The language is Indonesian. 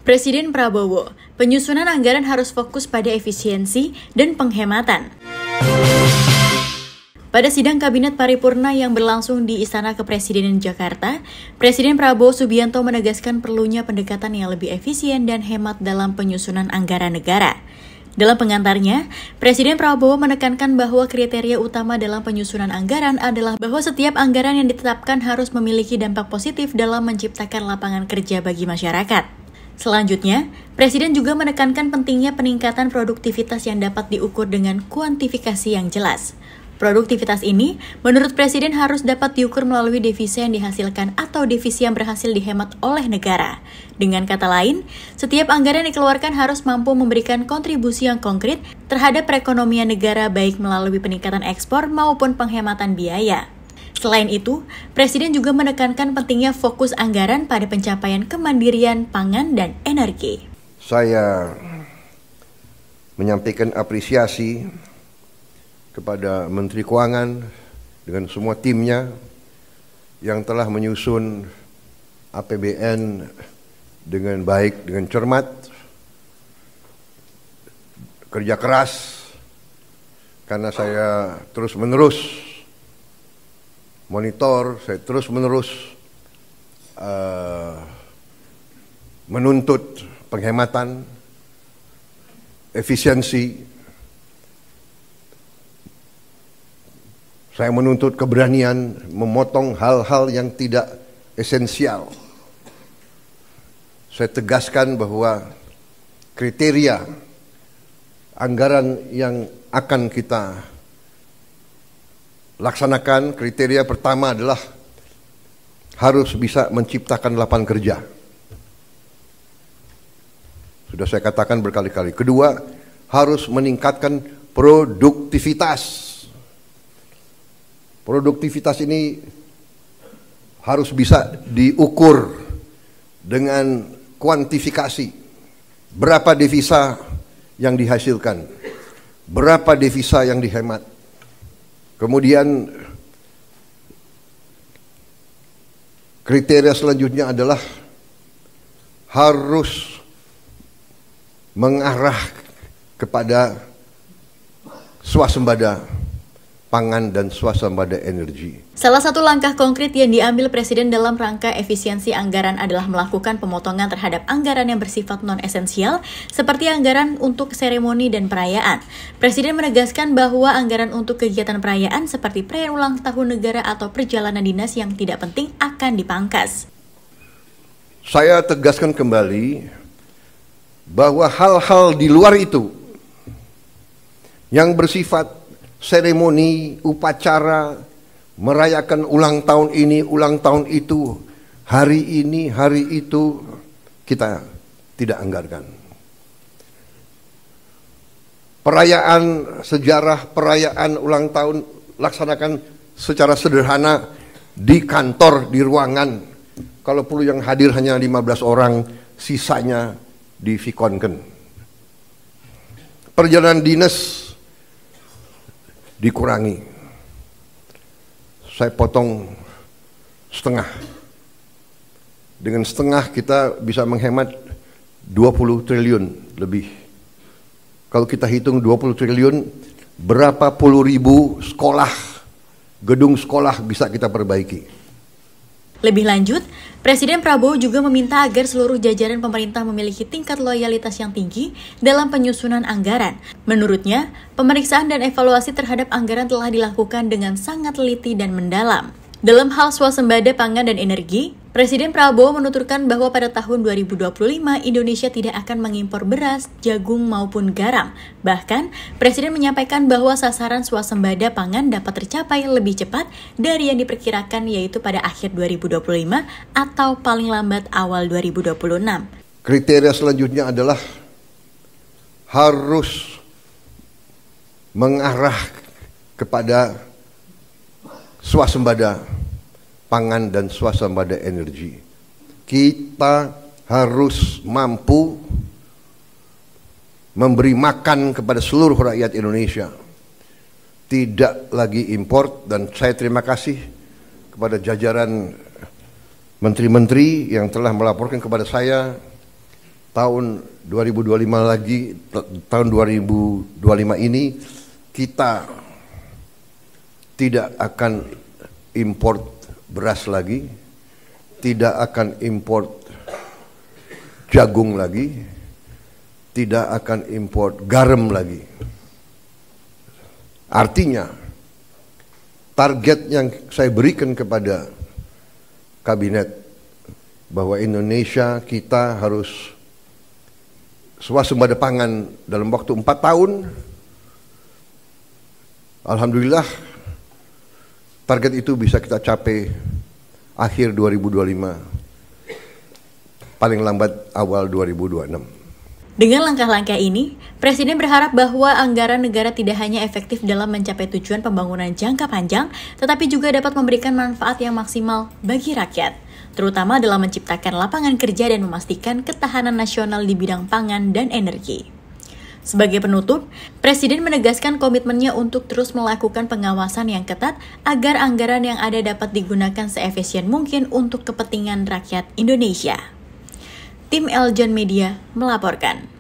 Presiden Prabowo, penyusunan anggaran harus fokus pada efisiensi dan penghematan. Pada sidang Kabinet Paripurna yang berlangsung di Istana Kepresidenan Jakarta, Presiden Prabowo Subianto menegaskan perlunya pendekatan yang lebih efisien dan hemat dalam penyusunan anggaran negara. Dalam pengantarnya, Presiden Prabowo menekankan bahwa kriteria utama dalam penyusunan anggaran adalah bahwa setiap anggaran yang ditetapkan harus memiliki dampak positif dalam menciptakan lapangan kerja bagi masyarakat. Selanjutnya, Presiden juga menekankan pentingnya peningkatan produktivitas yang dapat diukur dengan kuantifikasi yang jelas. Produktivitas ini, menurut Presiden harus dapat diukur melalui devisa yang dihasilkan atau devisa yang berhasil dihemat oleh negara. Dengan kata lain, setiap anggaran yang dikeluarkan harus mampu memberikan kontribusi yang konkret terhadap perekonomian negara baik melalui peningkatan ekspor maupun penghematan biaya. Selain itu, Presiden juga menekankan pentingnya fokus anggaran pada pencapaian kemandirian pangan dan energi. Saya menyampaikan apresiasi kepada Menteri Keuangan dengan semua timnya yang telah menyusun APBN dengan baik, dengan cermat, kerja keras, karena saya terus-menerus monitor, saya terus-menerus menuntut penghematan, efisiensi. Saya menuntut keberanian memotong hal-hal yang tidak esensial. Saya tegaskan bahwa kriteria anggaran yang akan kita laksanakan, kriteria pertama adalah harus bisa menciptakan lapangan kerja. Sudah saya katakan berkali-kali. Kedua, harus meningkatkan produktivitas. Produktivitas ini harus bisa diukur dengan kuantifikasi. Berapa devisa yang dihasilkan, berapa devisa yang dihemat. Kemudian kriteria selanjutnya adalah harus mengarah kepada swasembada pangan dan swasembada energi. Salah satu langkah konkret yang diambil Presiden dalam rangka efisiensi anggaran adalah melakukan pemotongan terhadap anggaran yang bersifat non-esensial, seperti anggaran untuk seremoni dan perayaan. Presiden menegaskan bahwa anggaran untuk kegiatan perayaan seperti perayaan ulang tahun negara atau perjalanan dinas yang tidak penting akan dipangkas. Saya tegaskan kembali bahwa hal-hal di luar itu yang bersifat seremoni, upacara, merayakan ulang tahun ini, ulang tahun itu, hari ini, hari itu, kita tidak anggarkan. Perayaan sejarah, perayaan ulang tahun, laksanakan secara sederhana di kantor, di ruangan. Kalau perlu yang hadir hanya 15 orang, sisanya divikonkan. Perjalanan dinas dikurangi. Saya potong setengah. Dengan setengah kita bisa menghemat 20 triliun lebih. Kalau kita hitung 20 triliun, berapa puluh ribu sekolah, gedung sekolah bisa kita perbaiki. Lebih lanjut, Presiden Prabowo juga meminta agar seluruh jajaran pemerintah memiliki tingkat loyalitas yang tinggi dalam penyusunan anggaran. Menurutnya, pemeriksaan dan evaluasi terhadap anggaran telah dilakukan dengan sangat teliti dan mendalam. Dalam hal swasembada pangan dan energi, Presiden Prabowo menuturkan bahwa pada tahun 2025 Indonesia tidak akan mengimpor beras, jagung maupun garam. Bahkan, Presiden menyampaikan bahwa sasaran swasembada pangan dapat tercapai lebih cepat dari yang diperkirakan, yaitu pada akhir 2025 atau paling lambat awal 2026. Kriteria selanjutnya adalah harus mengarah kepada swasembada pangan dan swasembada energi. Kita harus mampu memberi makan kepada seluruh rakyat Indonesia. Tidak lagi import, dan saya terima kasih kepada jajaran menteri-menteri yang telah melaporkan kepada saya tahun 2025 lagi, tahun 2025 ini kita tidak akan import beras lagi, tidak akan import jagung lagi, tidak akan import garam lagi. Artinya, target yang saya berikan kepada kabinet bahwa Indonesia kita harus swasembada pangan dalam waktu 4 tahun. Alhamdulillah target itu bisa kita capai akhir 2025, paling lambat awal 2026. Dengan langkah-langkah ini, Presiden berharap bahwa anggaran negara tidak hanya efektif dalam mencapai tujuan pembangunan jangka panjang, tetapi juga dapat memberikan manfaat yang maksimal bagi rakyat, terutama dalam menciptakan lapangan kerja dan memastikan ketahanan nasional di bidang pangan dan energi. Sebagai penutup, Presiden menegaskan komitmennya untuk terus melakukan pengawasan yang ketat agar anggaran yang ada dapat digunakan seefisien mungkin untuk kepentingan rakyat Indonesia. Tim Eljon Media melaporkan.